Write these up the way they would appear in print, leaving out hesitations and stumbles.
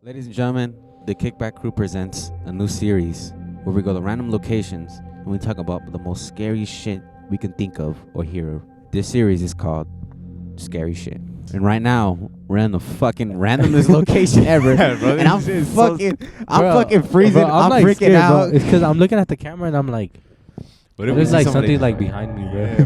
Ladies and gentlemen, the Kickback crew presents a new series where we go to random locations and we talk about the most scary shit we can think of or hear of. This series is called Scary Shit. And right now, we're in the fucking randomest location ever. Yeah, bro, and I'm fucking freezing. Bro, I'm like freaking scared, out. Bro. It's because I'm looking at the camera and I'm like, What if there's we like see somebody- something like behind me, bro. Yeah.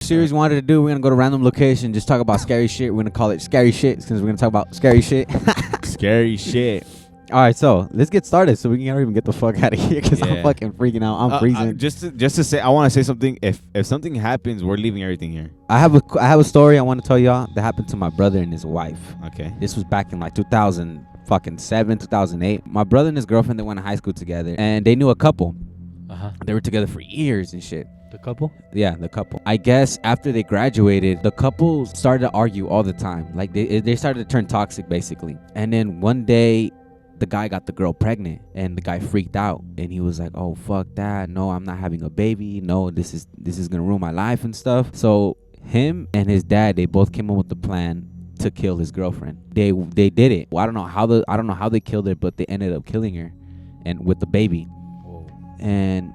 Series we wanted to do, we're gonna go to random location, just talk about scary shit. We're gonna call it Scary Shit since we're gonna talk about scary shit. Scary shit. All right, so let's get started so we can even get the fuck out of here because I'm Yeah. fucking freaking out. I'm freezing. Just to say, I want to say something. If something happens, we're leaving everything here. I have a story I want to tell y'all that happened to my brother and his wife. Okay. This was back in like 2007, 2008. My brother and his girlfriend, they went to high school together and they knew a couple. They were together for years and shit. The couple? Yeah, the couple. I guess after they graduated, the couple started to argue all the time. Like they started to turn toxic basically. And then one day the guy got the girl pregnant and the guy freaked out and he was like, "Oh fuck that. No, I'm not having a baby. No, this is going to ruin my life and stuff." So him and his dad, they both came up with the plan to kill his girlfriend. They did it. Well, I don't know how they killed her, but they ended up killing her and with the baby. Whoa. And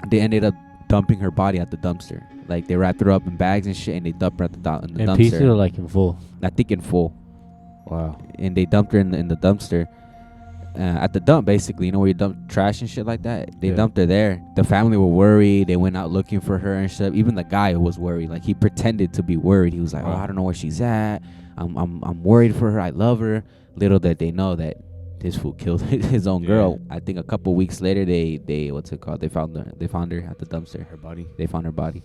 they ended up dumping her body at the dumpster. Like they wrapped her up in bags and shit and they dumped her at the in the In dumpster. pieces or like in full? I think in full. Wow. And they dumped her in the dumpster. At the dump, basically, you know, where you dump trash and shit like that. They Yeah. dumped her there. The family were worried. They went out looking for her and stuff. Even the guy was worried. Like he pretended to be worried. He was like, "Oh, I don't know where she's at. I'm worried for her. I love her." Little that they know that this fool killed his own girl. I think a couple weeks later, they what's it called? They found her at the dumpster. Her body. They found her body.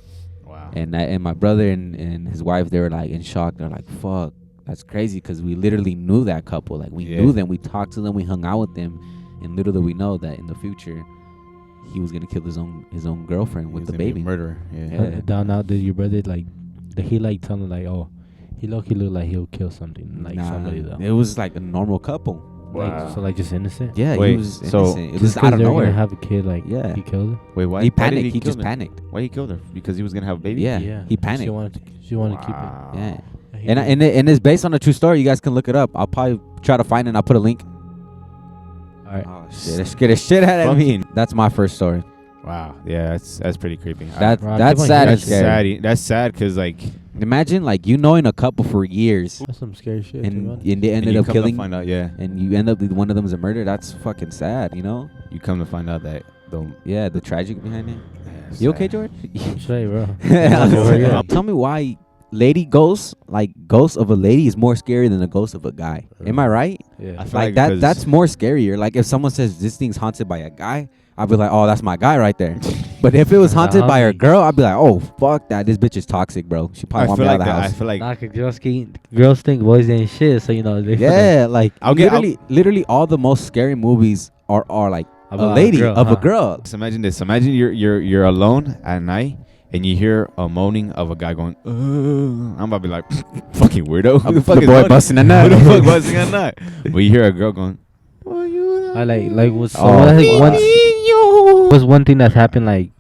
Wow. And my brother and his wife, they were like in shock. They're like, "Fuck. That's crazy," because we literally knew that couple. Like we knew them, we talked to them, we hung out with them, and little did we know that in the future he was gonna kill his own girlfriend with the baby. Murderer. Yeah. Yeah. Down out, did your brother did he like tell him like, oh, he look like he'll kill something like somebody though? It was like a normal couple. Like, so like just innocent? Yeah, Wait, he was so innocent. It Just was 'cause out of they were gonna nowhere. have a kid, like Yeah. he killed her? Wait, why? He why did panicked. He kill just her? panicked. Why he killed her? Because he was gonna have a baby. Yeah, he panicked. She wanted to keep it. Wow. Yeah. He And it's based on a true story. You guys can look it up. I'll probably try to find it and I'll put a link. all right. Oh shit! Let's get a shit out of me. That's my first story. Wow. Yeah, that's pretty creepy. That's Bro, I that's keep on sad hearing and That's scary. sad. That's sad because like Imagine like you knowing a couple for years That's some scary shit. and too, they ended you up come to killing, find out. Yeah. and you end up with one of them is a murder. That's fucking sad, you know? You come to find out that the. Yeah, the tragic behind it. Yeah, You okay, sad. George? man. Straight, bro. Yeah. Tell me why lady ghosts, like ghost of a lady, is more scary than a ghost of a guy. Am I right? Yeah. I feel Like like that. 'cause- That's more scarier. Like if someone says this thing's haunted by a guy, I'll be like, oh, that's my guy right there. But if it was haunted by a girl, I'd be like, oh, fuck that. This bitch is toxic, bro. She probably I want feel me out like of the that. I house. feel like Nah, 'cause girls think boys ain't shit, so you know they Yeah, like I'll get- literally all the most scary movies are like a About a lady girl, of a huh? girl. So imagine this. Imagine you're alone at night and you hear a moaning of a guy going, I'm about to be like, fucking weirdo. Who the fuck The is boy moaning? busting a nut. Who the fuck busting a nut? But you hear a girl going, I like what's so Oh, I think fuck. what's one thing that's happened like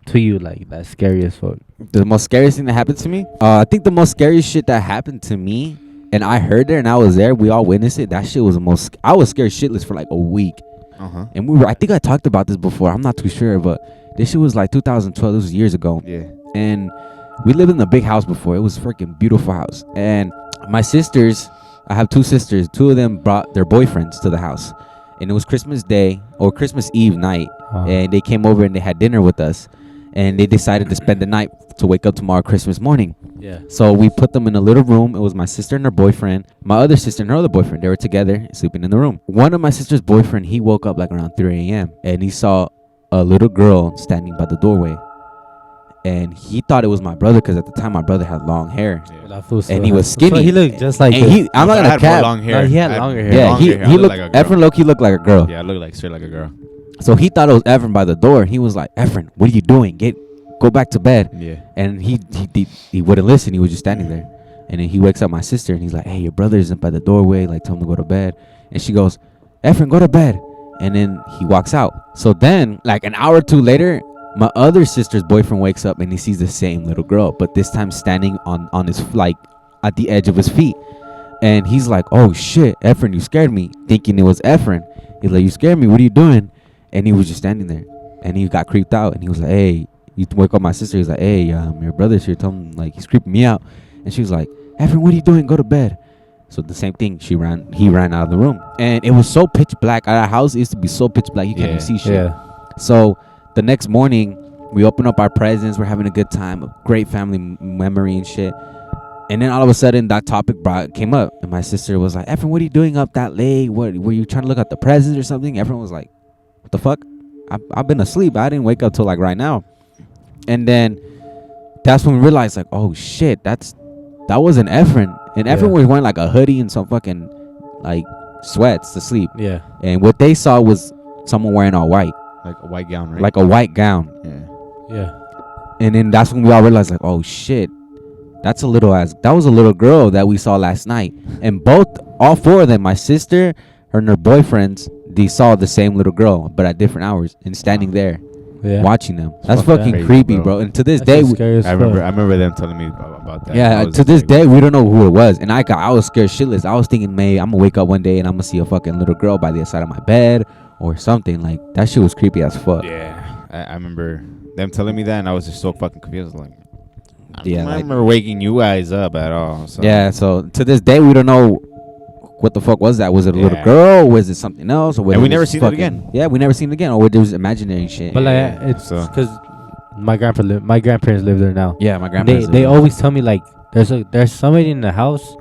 to you like that's scary as fuck? The most scariest thing that happened to me? I think the most scary shit that happened to me, and I heard there and I was there, we all witnessed it. That shit was the most. I was scared shitless for like a week. And I think I talked about this before. I'm not too sure, but this shit was like 2012. This was years ago. Yeah. And we lived in a big house before. It was a freaking beautiful house. And my sisters, I have two sisters. Two of them brought their boyfriends to the house. And it was Christmas Day or Christmas Eve night. And they came over and they had dinner with us. And they decided to spend the night to wake up tomorrow Christmas morning. Yeah. So we put them in a little room. It was my sister and her boyfriend. My other sister and her other boyfriend. They were together sleeping in the room. One of my sister's boyfriend, he woke up like around 3 a.m. and he saw a little girl standing by the doorway. And he thought it was my brother because at the time my brother had long hair. And he was skinny. He looked just like. And I'm not I gonna had cap. long hair. No, he had I longer hair. Yeah, longer hair. I he looked looked. like a girl. Efrain low-key looked like a girl. Yeah, I look like straight like a girl. So he thought it was Efrain by the door. He was like, "Efrain, what are you doing? Go back to bed." Yeah. And he wouldn't listen. He was just standing there. And then he wakes up my sister and he's like, "Hey, your brother isn't by the doorway. Like, tell him to go to bed." And she goes, "Efrain, go to bed." And then he walks out. So then, like an hour or two later, My other sister's boyfriend wakes up and he sees the same little girl, but this time standing on his, like, at the edge of his feet. And he's like, oh shit, Efrain, you scared me, thinking it was Efrain. He's like, you scared me, what are you doing? And he was just standing there, and he got creeped out, and he was like, hey, you wake up my sister. He's like, hey, your brother's here, tell him, like, he's creeping me out. And she was like, Efrain, what are you doing? Go to bed. So the same thing, he ran out of the room, and it was so pitch black. Our house used to be so pitch black, you can't even see shit. Yeah. So the next morning, we open up our presents, we're having a good time, a great family memory and shit. And then all of a sudden, that topic came up, and my sister was like, Efrain, what are you doing up that late? What were you trying to look at the presents or something? Efrain was like, what the fuck? I've been asleep. I didn't wake up till like right now. And then that's when we realized, like, oh shit, that wasn't Efrain. And Efrain was wearing like a hoodie and some fucking like sweats to sleep. Yeah. And what they saw was someone wearing all white, Like a white gown, right? like a white gown. Yeah. Yeah. And then that's when we all realized, like, oh shit, that was a little girl that we saw last night. And all four of them, my sister, her and her boyfriends, they saw the same little girl, but at different hours, and standing there Yeah. watching them. That's Fuck fucking that. creepy, Crazy, bro. And to this That's day, just scary as I fuck. remember them telling me about that. yeah, I was to this like, day, we don't know who it was. And I was scared shitless. I was thinking, maybe I'm gonna wake up one day and I'm gonna see a fucking little girl by the side of my bed or something. Like, that shit was creepy as fuck. Yeah, I remember them telling me that, and I was just so fucking confused. Like, I Yeah, don't like- remember waking you guys up at all. So. Yeah, so to this day, we don't know what the fuck was that. Was it a little Yeah. girl? Was it something else? Or And we it never was seen it again. Yeah, we never seen it again. Or it was imaginary shit. But like, Yeah, it's so- because my grandparents live there now. yeah, my They grandparents. always tell me like there's somebody in the house,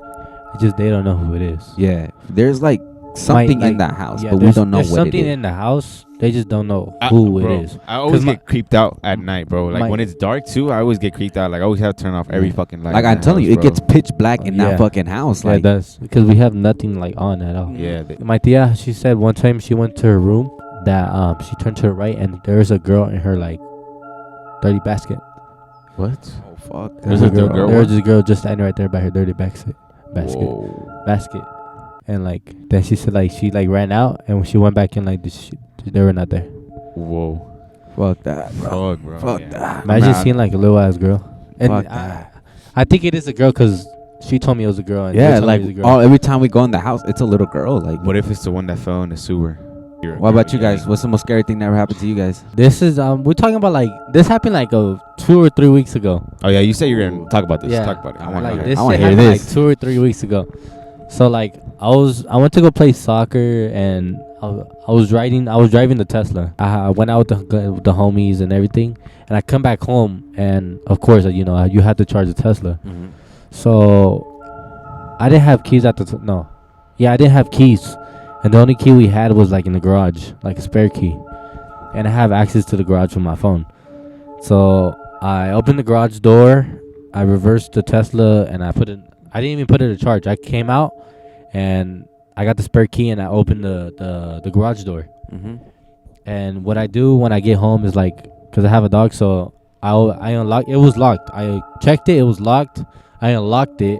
it's just they don't know who it is. Yeah, there's like something in like, that house, yeah, but we there's- don't know there's what it something is. in the house. They just don't know who bro, it is. I always 'Cause get creeped out at night, bro. Like when it's dark too, I always get creeped out. Like I always have to turn off every fucking light. Like in I'm the telling you, house, it bro. gets pitch black in Yeah. that fucking house. Yeah, Like, that's because we have nothing like on at all. Yeah, My tia, she said one time she went to her room that she turned to the right and there was a girl in her like dirty basket. what? oh fuck, There's a girl There was what? this girl just standing right there by her dirty basket. Whoa. Basket. And like then she said like she like ran out and when she went back in like they were not there. Whoa. fuck that, bro. Fuck, bro. Fuck yeah. that. Imagine Man, seeing like a little ass girl. And Fuck that. I think it is a girl because she told me it was a girl. And Yeah, they told me like it was a girl. every time we go in the house, it's a little girl. Like, What if it's the one that fell in the sewer? what about you guys? What's the most scary thing that ever happened to you guys? This is we're talking about like this happened like 2 or 3 weeks ago. Oh yeah, you said you're gonna talk about this. Yeah. Talk about it. I want Like to this I wanna shit hear happened this. like 2 or 3 weeks ago. So like I went to go play soccer and I was driving the Tesla. I went out with the homies and everything, and I come back home and of course you had to charge the Tesla. Mm-hmm. So I didn't have keys at the no. Yeah, I didn't have keys. And the only key we had was like in the garage, like a spare key. And I have access to the garage with my phone. So I opened the garage door, I reversed the Tesla and I didn't even put it to charge. I came out and I got the spare key and I opened the garage door. Mm-hmm. And what I do when I get home is like, cause I have a dog, so I unlocked. It was locked. I checked it. It was locked. I unlocked it,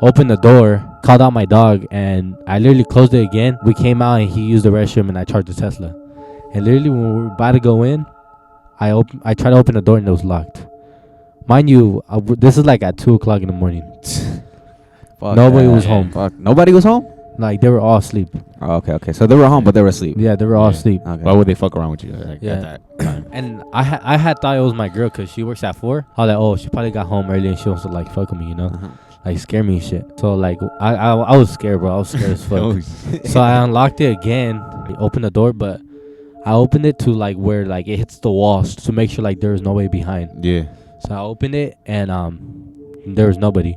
opened the door, called out my dog, and I literally closed it again. We came out and he used the restroom and I charged the Tesla. And literally when we were about to go in, I tried to open the door and it was locked. Mind you, this is like at 2:00 in the morning. Fuck Nobody that. was home. Fuck. Nobody was home? Like they were all asleep. Oh, okay. So they were home, but they were asleep. Yeah, they were all Yeah. asleep. Okay. Why would they fuck around with you? Like, Yeah. At that time? And I had thought it was my girl because she works at 4. I was like, oh, she probably got home early and she wants to like fuck with me, Uh-huh. like scare me and shit. So like I was scared, bro. I was scared as fuck. Oh, So I unlocked it again, opened the door, but I opened it to like where like it hits the walls to make sure like there was nobody behind. yeah. So I opened it and there was nobody.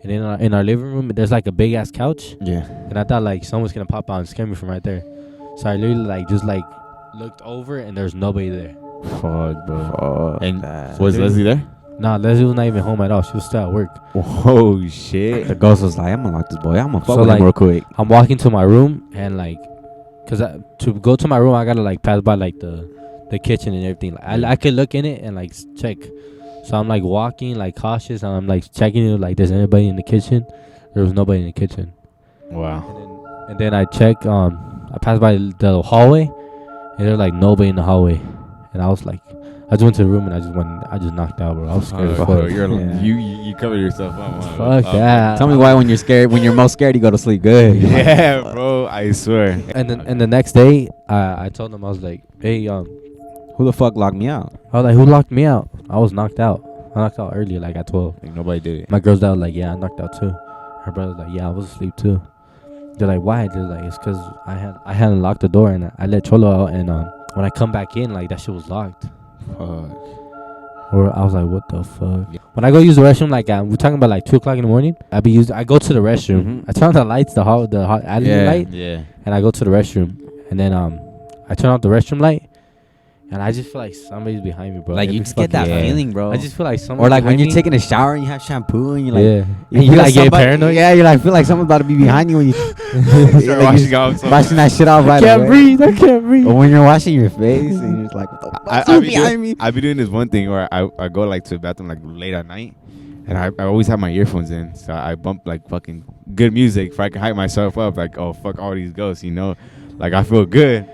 And in our living room there's like a big ass couch, Yeah. and I thought like someone's gonna pop out and scare me from right there. So I literally like just like looked over and there's nobody there. Fuck, bro. Fuck And that. was Leslie there? Nah, Leslie was not even home at all. She was still at work. Oh shit. The ghost was like, I'm gonna lock this boy. I'm gonna fuck So, with him like- real quick. I'm walking to my room and like, cause to go to my room I gotta like pass by like the kitchen and everything. Like, I could look in it and like check. So I'm like walking like cautious and I'm like checking it like there's anybody in the kitchen. There was nobody in the kitchen. Wow. And then I check. I passed by the hallway and there's like nobody in the hallway. And I was like, I just went to the room and I just knocked out, bro. I was scared as fuck. Bro, Yeah. you cover yourself up. Fuck that. Tell me why when you're scared, when you're most scared, you go to sleep good. Yeah, bro. I swear. And then the next day, I told them, I was like, hey, Who the fuck locked me out? I was like, who locked me out? I was knocked out. I knocked out early, like at 12. Like nobody did it. My girl's dad was like, yeah, I knocked out too. Her brother's like, yeah, I was asleep too. They're like, why? They're like, it's because I hadn't locked the door and I let Cholo out, and when I come back in, like that shit was locked. Fuck. Or I was like, what the fuck? Yeah. When I go use the restroom, like we're talking about like 2:00 in the morning. I go to the restroom. Mhm. I turn on the lights, the hot alley light, Yeah. and I go to the restroom. And then I turn off the restroom light, and I just feel like somebody's behind me, bro. Like you Every just get that fucking- feeling, bro. I just feel like someone. or like when behind you're me. taking a shower and you have shampoo and you're like, yeah, you and you feel like get somebody- paranoid. Yeah, you like feel like someone's about to be behind you when you Start like washing you're off something. washing that shit off right I can't away. breathe. I can't breathe. Or when you're washing your face and you're just like, what the fuck's I behind me? be doing this one thing where I go like to the bathroom like late at night, and I always have my earphones in, so I bump like fucking good music if I can hype myself up, like, oh fuck all these ghosts, you know, like I feel good.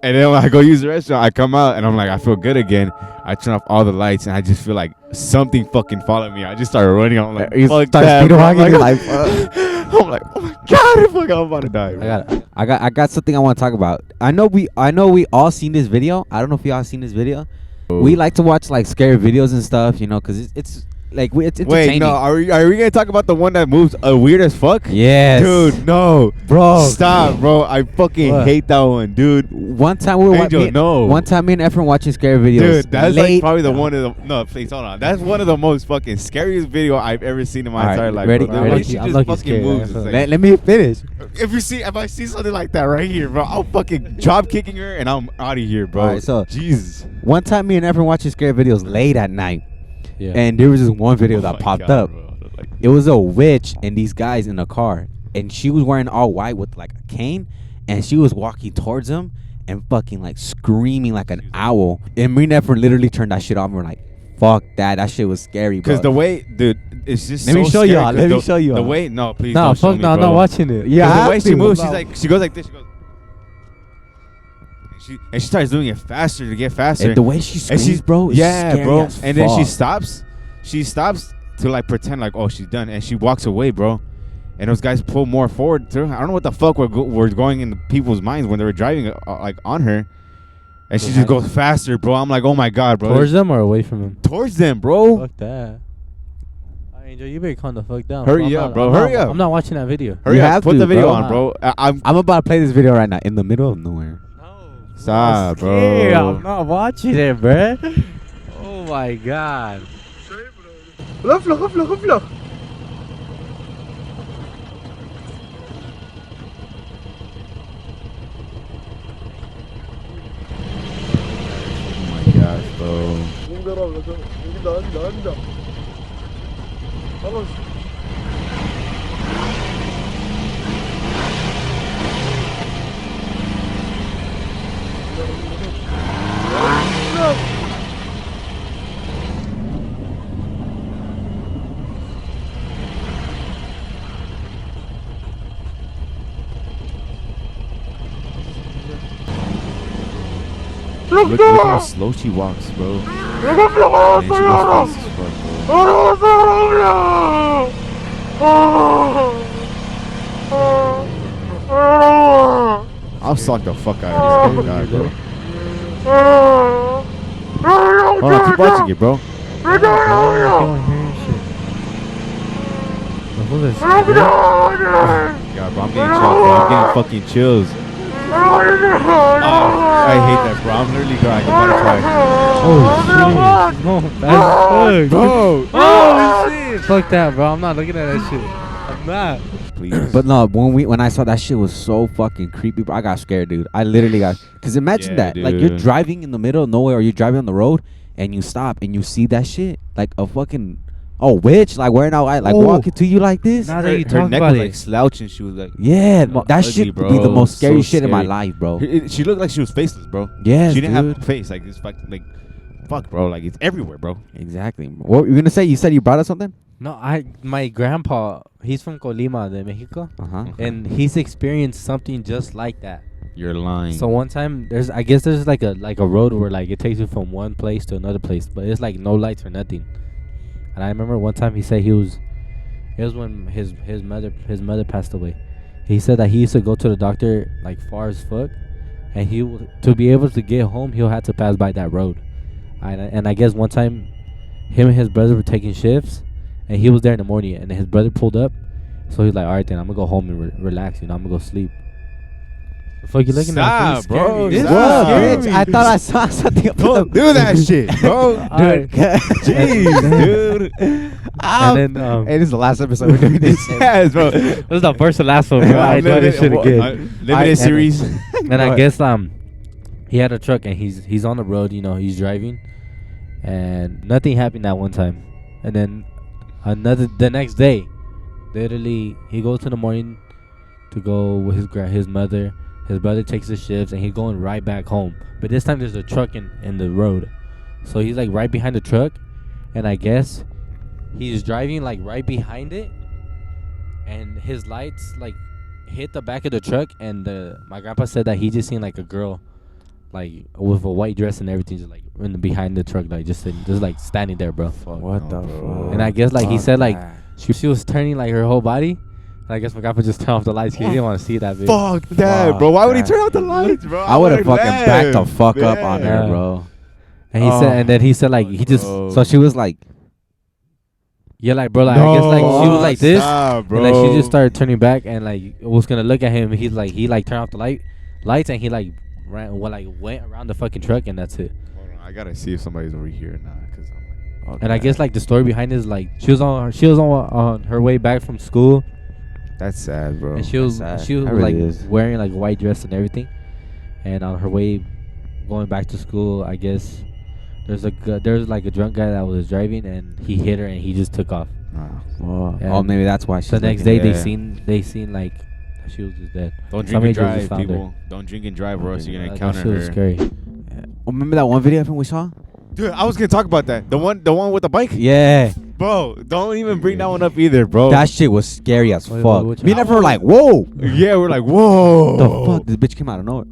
And then when I go use the restroom, I come out and I'm like, I feel good again. I turn off all the lights and I just feel like something fucking followed me. I just started running. I'm like, You fuck start that, speed bro. walking, I'm you're like, like, fuck. I'm like, oh my god, fuck, I'm about to die. Bro. I I got something I want to talk about. I know we all seen this video. I don't know if y'all seen this video. We like to watch like scary videos and stuff, you know, because it's like it's entertaining. Wait, no, are we gonna talk about the one that moves weird as fuck? Yes, Dude, no, bro. stop, bro. I fucking What? hate that one, dude. One time we were Angel, no. One time me and Efrain watching scary videos. Dude, that's like late. probably the one of the please hold on. That's one of the most fucking scariest video I've ever seen in my All right, entire life. ready? Bro. The Ready? way she I'm just lucky fucking scared, moves. that's is all. like- Let me finish. if I see something like that right here, bro, I'll fucking drop kicking her and I'm out of here, bro. All right, so- Jesus. One time me and Efrain watching scary videos late at night, Yeah. and there was this one video Oh that my popped God, up. bro. Like, It was a witch and these guys in a car, and she was wearing all white with like a cane, and she was walking towards them and fucking like screaming like an owl. And me and Efrain literally turned that shit off and we're like, fuck that. That shit was scary, bro. Because the way, dude, it's just Let so me show scary y'all, 'cause let me the- show you The all. way, no, please no, don't show fuck me, no, I'm bro. not watching it. Yeah, 'Cause I the way have she to. moves, she goes like this. And she starts doing it faster to get faster. And the way she And screams, bro, is yeah, scary bro. as And then she fuck. stops to like pretend like, oh, she's done, and she walks away, bro. And those guys pull more forward to her. I don't know what the fuck were going in people's minds when they were driving like on her, and she just goes faster, bro. I'm like, oh my god, bro. Towards them or away from them? Towards them, bro. Fuck that. Angel, you better calm the fuck down. Hurry I'm up, not- bro. I'm Hurry not- up. I'm not watching that video. Hurry You up, have put to, the video bro. on, bro. I'm I'm about to play this video right now in the middle of nowhere. Stop, bro. I'm not watching it, bro. Oh my god. Oh my gosh, bro. Look how slow she walks, bro. And then she goes fast as fuck, bro. I'll suck the fuck out of this guy, bro. Hold on, keep watching it, bro. God, bro, I'm getting chills, bro. I'm getting fucking chills. Oh, I hate that, bro. I'm literally crying. I'm about to cry. Oh shit. No, that's Bro, oh shit. Fuck that, bro. I'm not looking at that shit. I'm not. please. But no, when I saw that shit was so fucking creepy, bro. I got scared, dude. I literally got. Cause imagine Yeah, that, like you're dude. driving in the middle of nowhere, or you're driving on the road, and you stop and you see that shit, like a fucking witch, like wearing out white, like Oh. walking to you like this. Now that you her talk neck about was it. like slouching. She was like, Yeah, No, that ugly, shit bro. would be the most scary So shit in my scary. life, bro. she looked like she was faceless, bro. Yes, She didn't dude. have a face. Like it's like, fuck, bro. Like it's everywhere, bro. Exactly. What were you gonna say? You said you brought us something. No, my grandpa, he's from Colima, de Mexico, Uh huh. and he's experienced something just like that. You're lying. So one time I guess there's like a road where like it takes you from one place to another place, but it's like no lights or nothing. And I remember one time he said it was when his mother passed away. He said that he used to go to the doctor like far as fuck, and to be able to get home he'll have to pass by that road. And I guess one time him and his brother were taking shifts, and he was there in the morning, and his brother pulled up, so he's like, all right then, I'm gonna go home and relax, I'm gonna go sleep. The fuck you looking Stop, at? bro. This Stop. was rich. I thought I saw something. Don't do that shit, bro. Dude. Jeez, dude. And then Hey, this is the last episode we're doing this. Yes, bro. this is the first and last one, bro. I enjoyed this shit again. Limited series. And I guess he had a truck, and he's on the road, he's driving, and nothing happened that one time. And then the next day, literally he goes in the morning to go with his mother. His brother takes the shifts, and he's going right back home. But this time there's a truck in the road, so he's like right behind the truck, and I guess he's driving like right behind it, and his lights like hit the back of the truck, and my grandpa said that he just seen like a girl like with a white dress and everything, just like behind the truck, like just like standing there, bro. What the fuck? And I guess like he said like she was turning like her whole body. And I guess my grandpa just turned off the lights. He didn't want to see that bitch. Fuck that, bro. Why would he turn off the lights, bro? I would have fucking backed the fuck up on Yeah. her, bro. And then he said like he just So she was like, yeah, like bro, like I guess like she was like this, Stop, bro. and like she just started turning back and like was gonna look at him. He turned off the lights, and he like went around the fucking truck, and that's it. Hold on, I gotta see if somebody's over here now, cause I'm like, And I guess like the story behind it is like she was on her way back from school, that's sad, bro. and she was That really like is. wearing like a white dress and everything, and on her way going back to school, I guess there's like a drunk guy that was driving, and he hit her, and he just took off. oh, maybe that's why she's The next looking- day Yeah. they seen like she was just dead. Don't drink Somebody and just drive, found her. people. Don't drink and drive, or else you're gonna That encounter shit was her. scary. Oh, remember that one video we saw? Dude, I was gonna talk about that. The one with the bike. Yeah. Bro, don't even bring that one up either, bro. That shit was scary as Wait, fuck. which Me and one? Efrain were like, whoa. Yeah, we're like, whoa. The fuck? This bitch came out of nowhere.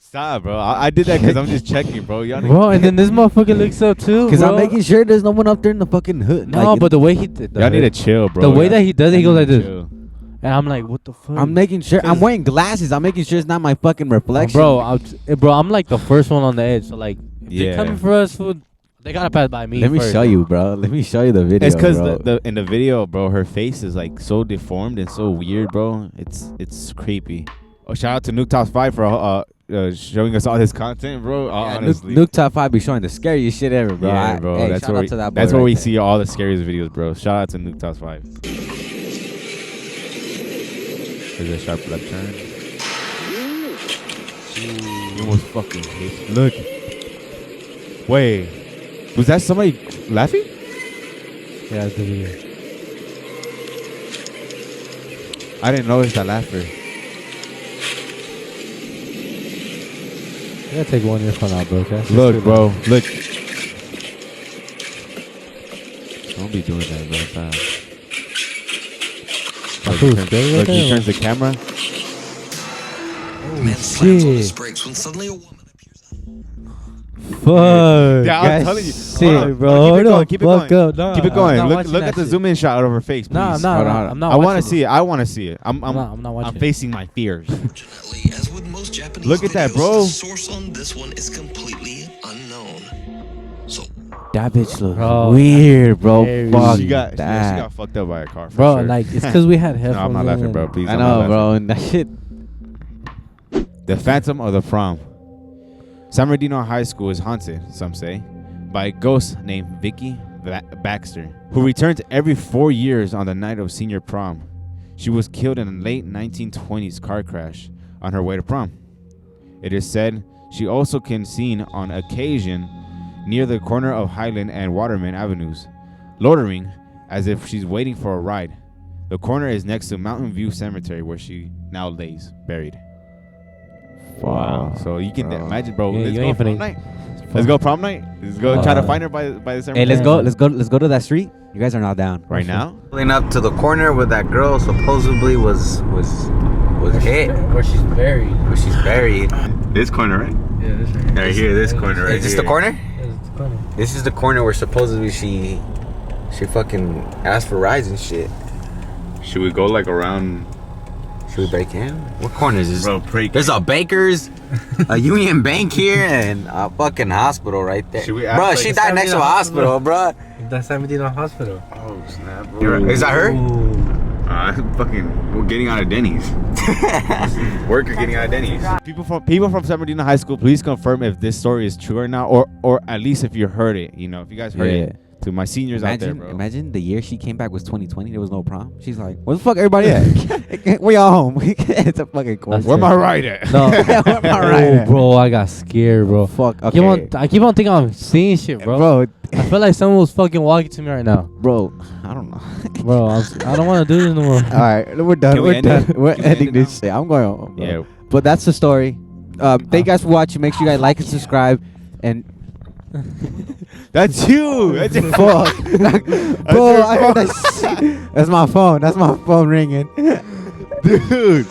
Stop, bro. I did that because I'm just checking, bro. Y'all Bro, and then this motherfucker looks up too. Because I'm bro. making sure there's no one up there in the fucking hood. No, Like, but the way he did, y'all need to chill, bro. the way that he does it, he goes like this, Chill. and I'm like, what the fuck? I'm making sure. I'm wearing glasses. I'm making sure it's not my fucking reflection. bro, I'm like the first one on the edge. So like, if Yeah. they're coming for us, food, they gotta pass by me. Let me first. show you, bro. Let me show you the video. It's because bro. the in the video, bro, her face is like so deformed and so weird, bro. It's creepy. Oh, shout out to Nuke Top 5 for showing us all this content, bro. Yeah, Honestly, Nuke Top 5 be showing the scariest shit ever, bro. yeah, bro. Hey, that's shout where out we, to that boy that's where right we there. see all the scariest videos, bro. Shout out to Nuke Top 5. There's a sharp left turn. You almost fucking hit. Look. Wait. Was that somebody laughing? Yeah, it's the video. I didn't notice that laughter. You gotta take one earphone out, bro. Okay? Look, bro. Look. Don't be doing that, bro. Stop. That fool's scary right Look, he there. turns the camera. Oh, Man slams on his shit. brakes when suddenly a woman appears. Fuck. Yeah, I'm telling you. Shit, Hold on, bro. hold on, Hold keep it on, going, fuck up. Nah, Keep it going. I'm not Look watching at that the shit. zoom in shot of her face, please. Nah, I'm not. Hold on. I'm not I want to watching see it. I want to see it. I'm I'm not watching I'm it. facing my fears. Unfortunately, as with most Japanese Look at that, videos, bro. The source on this one is completely unknown. So, That bitch looks Bro, weird, bro. scary. Fuck she got that. fucked up by a car, for Bro, sure. like it's because we had headphones. No, I'm not in laughing, and- bro. Please, I I'm not know, laughing. bro. And that shit. The Phantom of the Prom. San Bernardino High School is haunted, some say, by a ghost named Vicky Baxter, who returns every 4 years on the night of senior prom. She was killed in a late 1920s car crash on her way to prom. It is said she also can be seen on occasion near the corner of Highland and Waterman Avenues, loitering as if she's waiting for a ride. The corner is next to Mountain View Cemetery, where she now lays buried. Wow. So you can imagine, bro. Yeah, Let's you go ain't prom finna- night. Let's go prom night. Let's go try to find her by the cemetery. Hey, let's go. Let's go to that street. You guys are not down. Right now? Pulling up to the corner where that girl supposedly was was hit. Where she's buried. Where she's buried. This corner, right? Yeah, this right. Right here, this corner, right Is this here. the corner? Yeah, it's the corner. This is the corner where supposedly she fucking asked for rides and shit. Should we go like around? Should we break in? What corner is this? Bro, break. There's a Baker's, a Union Bank here, and a fucking hospital right there. Should we act Bro, like she it's died next to a hospital, bro. That's San Bernardino Hospital. Oh snap, bro. Is that her? We're getting out of Denny's. Worker getting out of Denny's. People from San Bernardino High School, please confirm if this story is true or not, or at least if you heard it. You know, if you guys heard it. To my seniors out there, bro. Imagine the year she came back was 2020. There was no prom. She's like, where the fuck everybody at? We all home. It's a fucking course. Where my ride at? No. Where my ride at? Bro, I got scared, bro. Fuck. I Okay. keep on thinking I'm seeing shit, bro. Bro, I feel like someone was fucking walking to me right now. bro, I don't know. Bro, I don't want to do this no more. All right, we're done. Can we We're end done. it? We're Can we end ending it this shit. I'm going home. Bro. Yeah. But that's the story. Thank you guys for watching. Make sure you guys like and subscribe. And That's you. That's your fuck, bro, I heard that shit. That's my phone. That's my phone ringing. dude.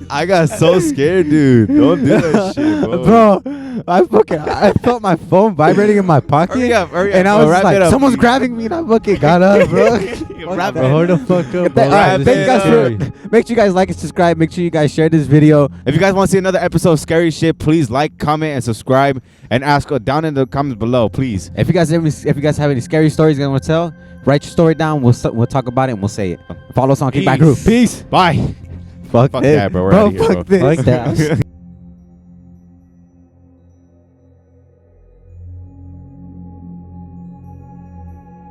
I got so scared, dude. Don't do that shit, bro. Bro, I felt my phone vibrating in my pocket. Hurry up, And I bro. was Wrap like, it up, someone's please. grabbing me, and I fucking got up, bro. Wrap Bro, hold the fuck up, bro. All right, Wrap thank you it guys up. for. Make sure you guys like and subscribe. Make sure you guys share this video. If you guys want to see another episode of Scary Shit, please like, comment, and subscribe, and ask down in the comments below, please. If you guys have any scary stories you want to tell, write your story down. We'll talk about it and we'll say it. Follow us on Kickback Group. Peace. Bye. Fuck Fuck that, bro. We're outta here, fuck bro. this. Fuck that.